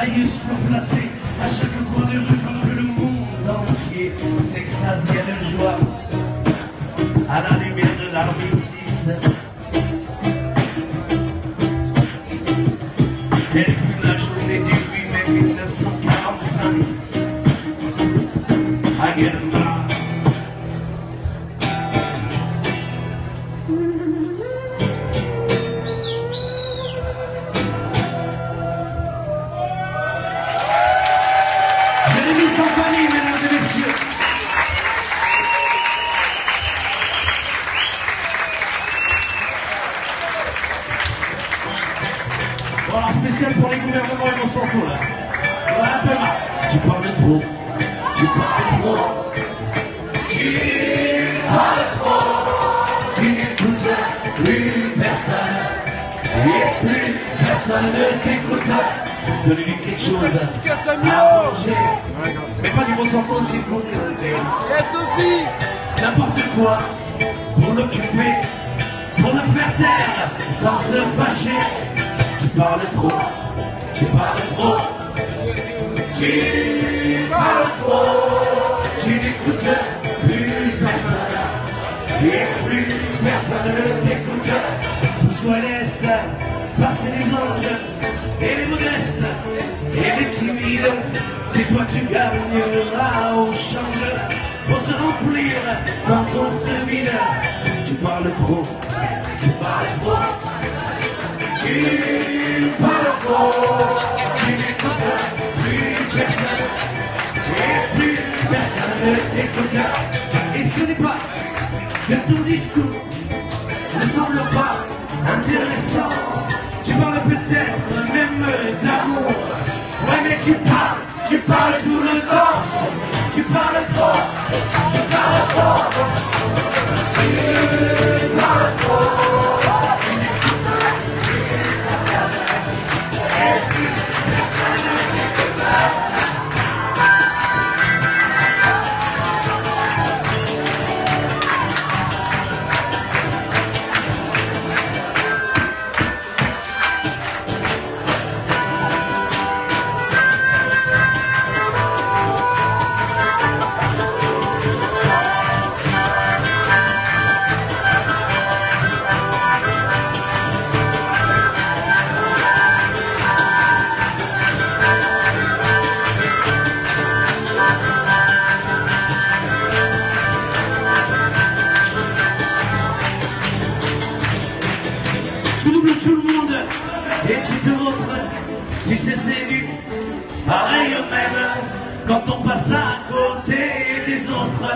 mitrailleuse pour placer à chaque coin de rue comme que le monde entier s'extasie de joie à la lumière de l'armistice. Telle fut la journée du 8 mai 1945 à Guermar. Sans famille, mesdames et messieurs. Bon, alors spécial pour les gouvernements et Monsanto, là. On a un peu marre. Tu parles trop. Tu parles trop. Tu parles trop. Tu n'écoutes plus personne. Et plus personne ne t'écoute. Donnez-lui quelque chose à manger. Mais pas du Monsanto, s'il vous plaît. Sophie. N'importe quoi pour l'occuper, pour le faire taire sans se fâcher. Tu parles trop, tu parles trop. Tu parles trop. Tu n'écoutes plus personne. Et plus personne ne t'écoute. Pousse-toi, laisse passer les anges et les modestes et les timides. Et toi tu gagneras au change. Faut se remplir quand on se vide. Tu parles trop, tu parles trop. Tu parles trop. Tu n'écoutes plus personne. Et plus personne ne t'écoute. Et ce n'est pas que ton discours ne semble pas intéressant. Tu parles peut-être même d'amour. Ouais, mais tu parles tout le temps. Tu parles trop. Tu parles trop. Tu parles trop. Tu n'écoutes plus personne. Et plus personne ne t'écoute. Tu doubles tout le monde et tu te montres, tu sais séduit, pareil au même, quand on passe à côté des autres,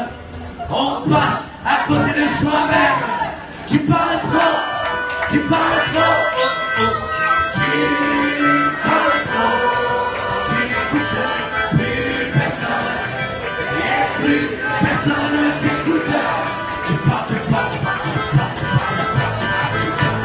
on passe à côté de soi-même. Tu parles trop, tu parles trop, tu parles trop, tu n'écoutes plus personne, et plus personne ne t'écoute. Tu parles, tu parles, tu parles, tu parles, tu parles, tu parles.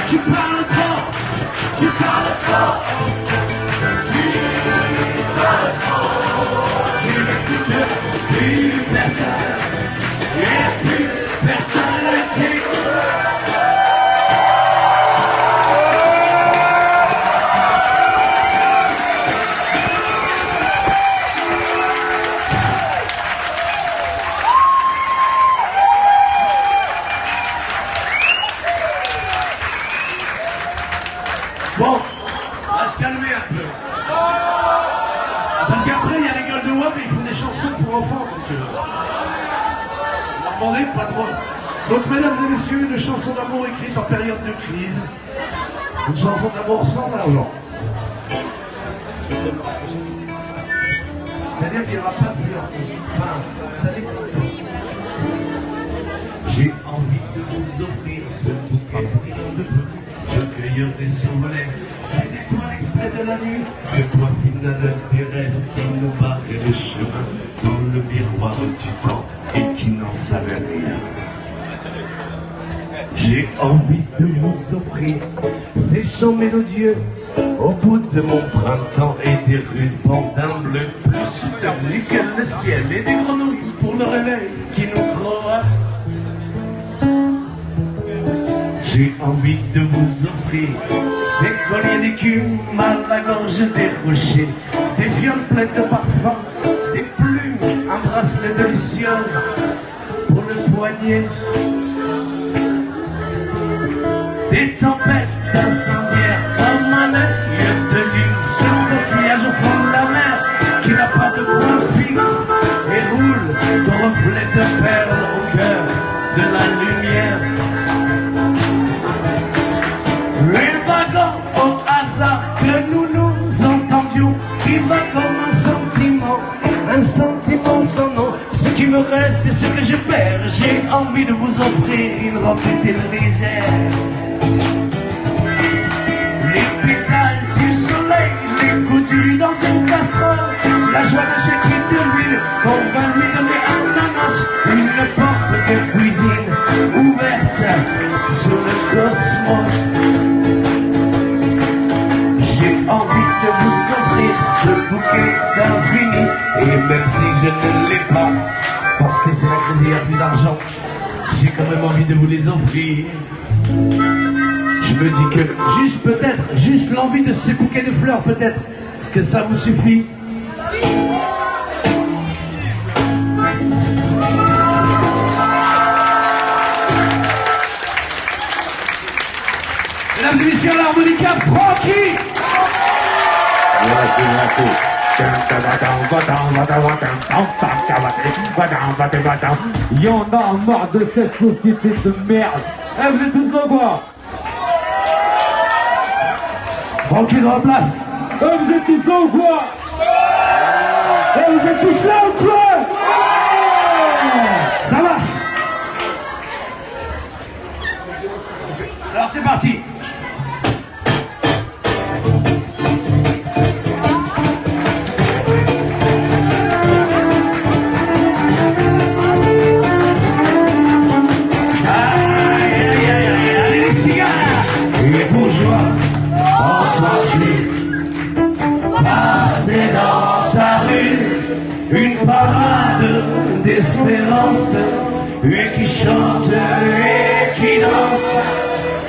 Tu parles trop, tu parles trop, tu parles trop, tu n'écoutes plus personne, et plus personne ne t'écoute. Bon, on va se calmer un peu. Parce qu'après, il y a les gueules de WAP et ils font des chansons pour enfants. Donc, vous leur demandez, pas trop. Donc, mesdames et messieurs, une chanson d'amour écrite en période de crise. Une chanson d'amour sans argent. C'est-à-dire qu'il n'y aura pas de fleurs. Enfin, ça dépend. J'ai envie de vous vous offrir ce bouquet brillant de bleu. Je cueillerai sur vos lèvres ces étoiles exprès de la nuit, ce toit final des rêves qui nous barrait le chemin dans le miroir du temps et qui n'en savait rien. J'ai envie de vous offrir ces chants mélodieux au bout de mon printemps et des rudes bordins bleus plus soutenus que le ciel et des grenouilles pour le réveil qui nous croassent. J'ai envie de vous offrir ces colliers d'écume à la gorge dérochée, des fioles pleines de parfums, des plumes, un bracelet de lucioles pour le poignet, des tempêtes incendiaires comme un œil de lune sur le coquillage au fond de la mer qui n'a pas de point fixe et roule de reflets de perles au cœur de la lumière. Un wagon au hasard que nous nous entendions, qui va comme un sentiment sans nom. Ce qui me reste et ce que je perds, j'ai envie de vous offrir une robe d'été légère. Les pétales du soleil, les coutus dans une casserole, la joie d'acheter de l'huile, qu'on va lui donner un ananas, une porte de cuisine ouverte sur le cosmos. J'ai envie de vous offrir ce bouquet d'infini, et même si je ne l'ai pas, parce que c'est la crise, il n'y a plus d'argent, j'ai quand même envie de vous les offrir. Je me dis que juste peut-être, juste l'envie de ce bouquet de fleurs, peut-être que ça vous suffit. Mesdames et messieurs, l'harmonica Francky. Il y en a marre de cette société de merde. Eh, vous êtes tous là ou quoi? Francky dans la place. Eh, vous êtes tous là ou quoi? Eh, vous êtes tous là ou quoi? Ça marche. Alors c'est parti. Passer dans ta rue, une parade d'espérance, et qui chante et qui danse,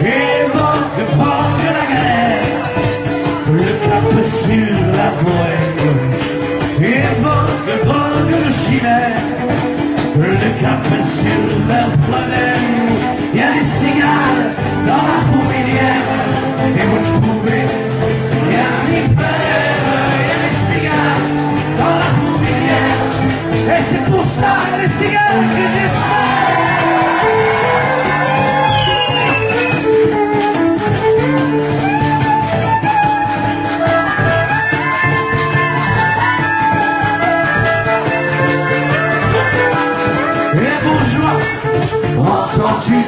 évoque la galère, le cap sur la bohème, évoque le chilène, le cap sur la flemme. Il y a des cigales dans la fourmilière, et vous ne pouvez rien y faire. Il y a des cigales dans la fourmilière, et c'est pour ça, les cigales, que j'espère. Et bourgeois, entends-tu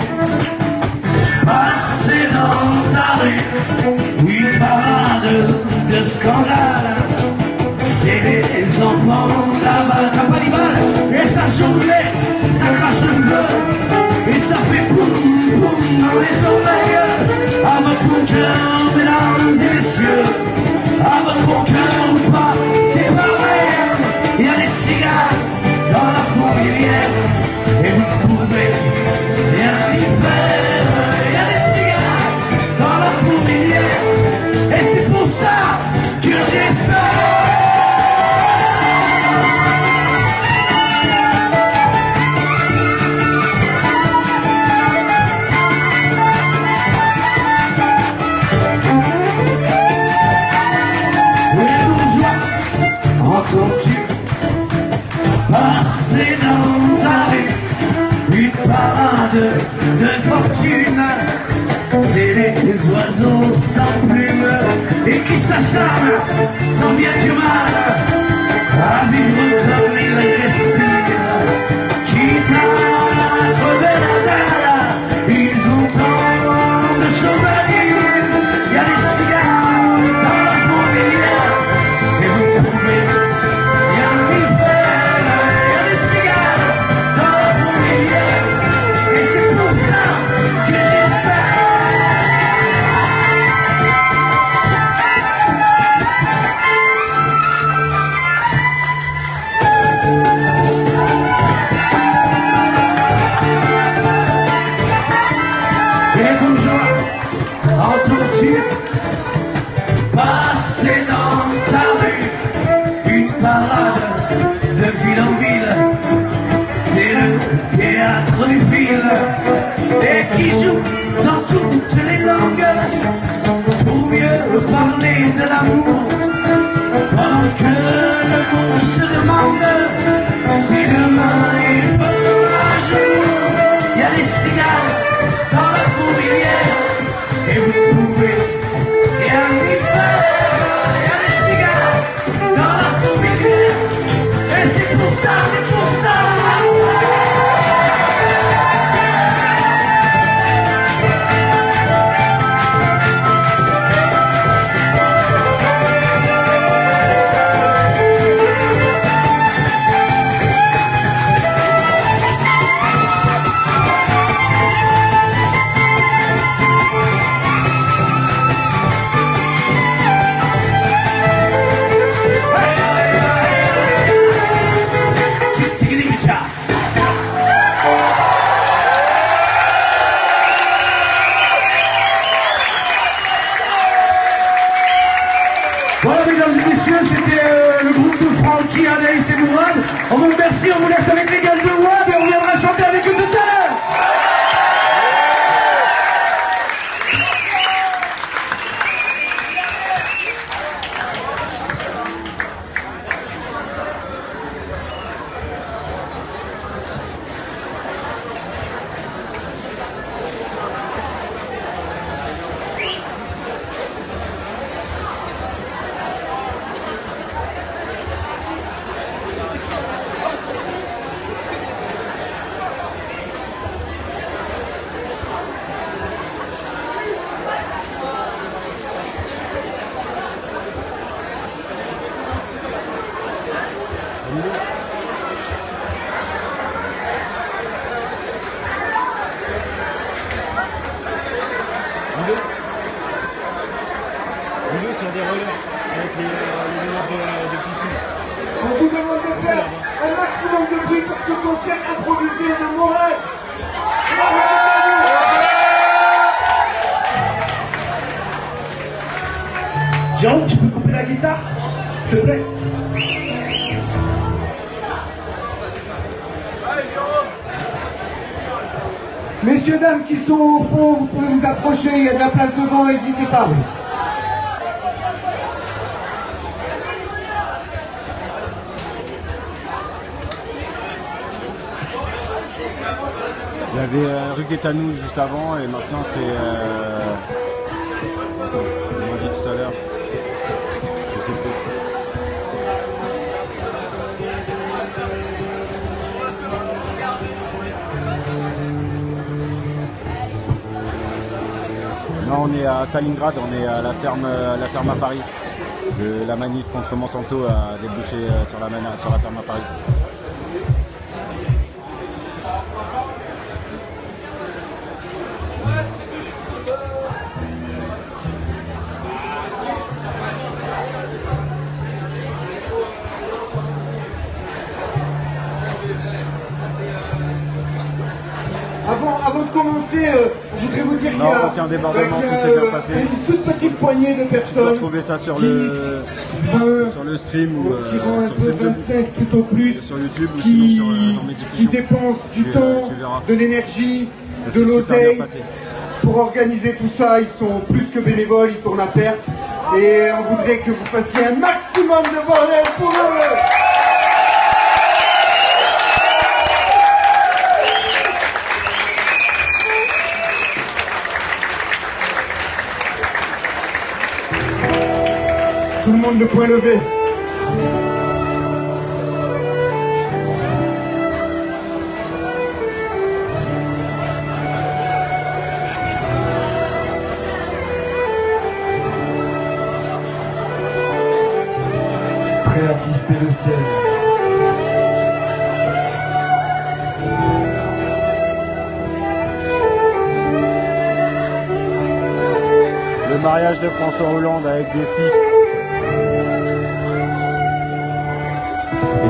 passer dans ta rue une parade de scandale? C'est les enfants là-bas, t'as pas d'image, et ça jonglait, ça crache le feu, et ça fait boum boum dans les oreilles. À votre bon cœur, mesdames et messieurs, à votre bon cœur ou pas, c'est pareil. Il y a des cigares dans la fourmilière, et vous ne pouvez rien y faire. Il y a des cigares dans la fourmilière, et c'est pour ça que j'espère. Entends-tu passer dans ta rue une parade de fortune? C'est les oiseaux sans plumes et qui s'acharnent tant bien que mal à vivre comme ils respirent, quitte à crever la dalle, une des bourgeois en torture, passer dans ta rue, une parade de ville en ville, c'est le théâtre du film, et qui joue dans toutes les langues, pour mieux parler de l'amour, pendant que le monde se demande si demain il fera jour. Il y a des cigales dans la fourmilière, et vous ne pouvez rien y faire. Il y a des cigales dans la fourmilière, et c'est pour ça, c'est pour ça. Voilà, mesdames et messieurs, c'était le groupe de Francky, Anaïs et Mourad. On vous remercie, on vous laisse avec les gars de Wab et on viendra chanter avec eux tout à l'heure. On vous demande de faire un maximum de bruit pour ce concert improvisé de Mourad. Jérôme, tu peux couper la guitare, s'il te plaît? Messieurs, dames qui sont au fond, vous pouvez vous approcher, il y a de la place devant, n'hésitez pas. Il y avait rue Guétanou juste avant et maintenant c'est... on m'a dit tout à l'heure. Je sais plus. Non, on est à Stalingrad, on est à la ferme à Paris. La manif contre Monsanto a débouché sur la ferme à Paris. Avant de commencer, je voudrais vous dire qu'il y Non, a, aucun débordement, tout s'est bien passé. une toute petite poignée de Vous personnes retrouvez ça sur 10, le 20, stream ou tirant un sur peu YouTube. 25 tout au plus, Sur YouTube ou qui, sinon dans mes qui diffusions. dépensent du Tu temps, verras. de l'énergie, Ça de s'est super l'oseille bien passé. pour organiser tout ça. Ils sont plus que bénévoles, ils tournent à perte. Et on voudrait que vous fassiez un maximum de bordel pour eux. Tout le monde le point levé. Prêt à pister le ciel. Le mariage de François Hollande avec des fils.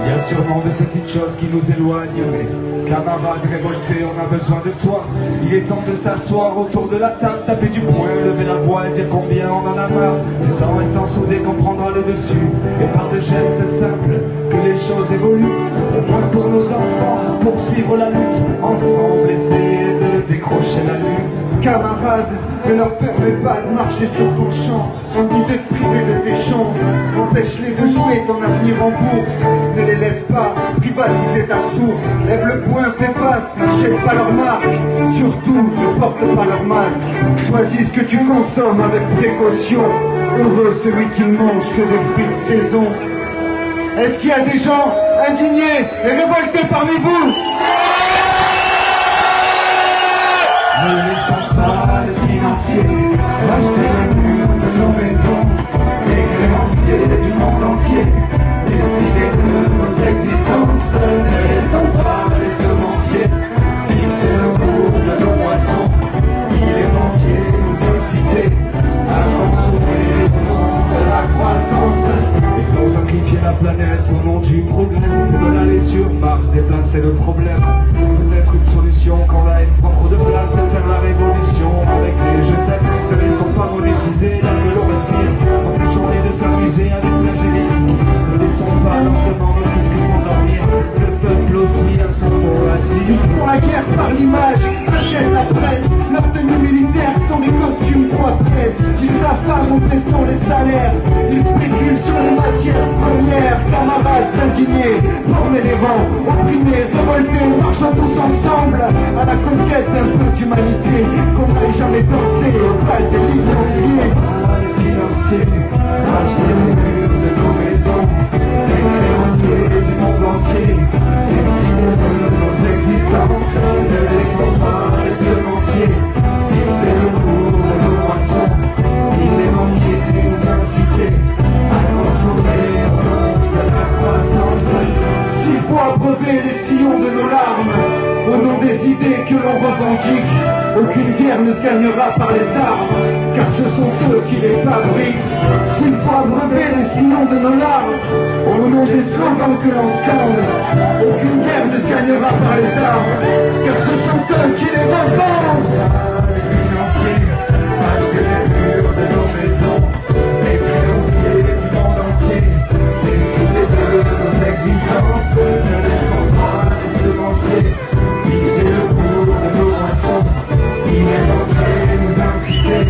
Il y a sûrement de petites choses qui nous éloignent, mais camarades révoltés, on a besoin de toi. Il est temps de s'asseoir autour de la table, taper du poing, lever la voix et dire combien on en a marre. C'est en restant soudés qu'on prendra le dessus, et par des gestes simples que les choses évoluent. Au moins pour nos enfants, poursuivre la lutte, ensemble essayer de décrocher la lune. Camarades, ne leur permets pas de marcher sur ton champ, ni de te priver de tes chances. Empêche-les de jouer ton avenir en bourse. Ne les laisse pas privatiser ta source. Lève le poing, fais face, n'achète pas leur marque. Surtout, ne porte pas leur masque. Choisis ce que tu consommes avec précaution. Heureux celui qui ne mange que des fruits de saison. Est-ce qu'il y a des gens indignés et révoltés parmi vous? Ne laissons pas les financiers racheter les murs de nos maisons. Les créanciers du monde entier décider de nos existences. Ne laissons pas les semenciers fixer le cours de nos moissons. Ni les banquiers nous inciter à consommer au nom de la croissance. Ils ont sacrifié la planète au nom du progrès. Ils veulent aller sur Mars, déplacer le problème. C'est peut-être une solution quand la haine prend trop de place de faire la révolution avec les je t'aime. Ne laissons pas monétiser l'air que l'on respire. Empêchons-les de s'amuser avec la génétique. Ne laissons pas lentement notre esprit s'endormir. Le peuple aussi a son mot à dire. Ils font la guerre par l'image, achètent la presse. Leurs tenues militaires sont des costumes 3-13. Ils s'affament en baissant les salaires. Ils spéculent sur les matières premières. Camarades indignés, formez les rangs. Opprimés, révoltés, marchons tous ensemble à la conquête d'un peu d'humanité. Qu'on n'aille jamais danser au bal des licenciés. Les financiers racheter les murs de nos maisons. Les créanciers du monde entier décider de nos existences. Ne laissons pas les semenciers fixer le cours de nos moissons. Ni les banquiers nous inciter à consommer au nom de la croissance. S'il faut abreuver les sillons de nos larmes au nom des idées que l'on revendique, aucune guerre ne se gagnera par les armes, car ce sont eux qui les fabriquent. S'il faut abreuver les sillons de nos larmes au nom des slogans que l'on scande, aucune guerre ne se gagnera par les armes, car ce sont eux qui les revendent. Les financiers acheter les murs de nos maisons. Les créanciers du monde entier décider de nos existences. Ne laissons pas les semenciers fixer le cours de nos moissons. Ni les banquiers nous inciter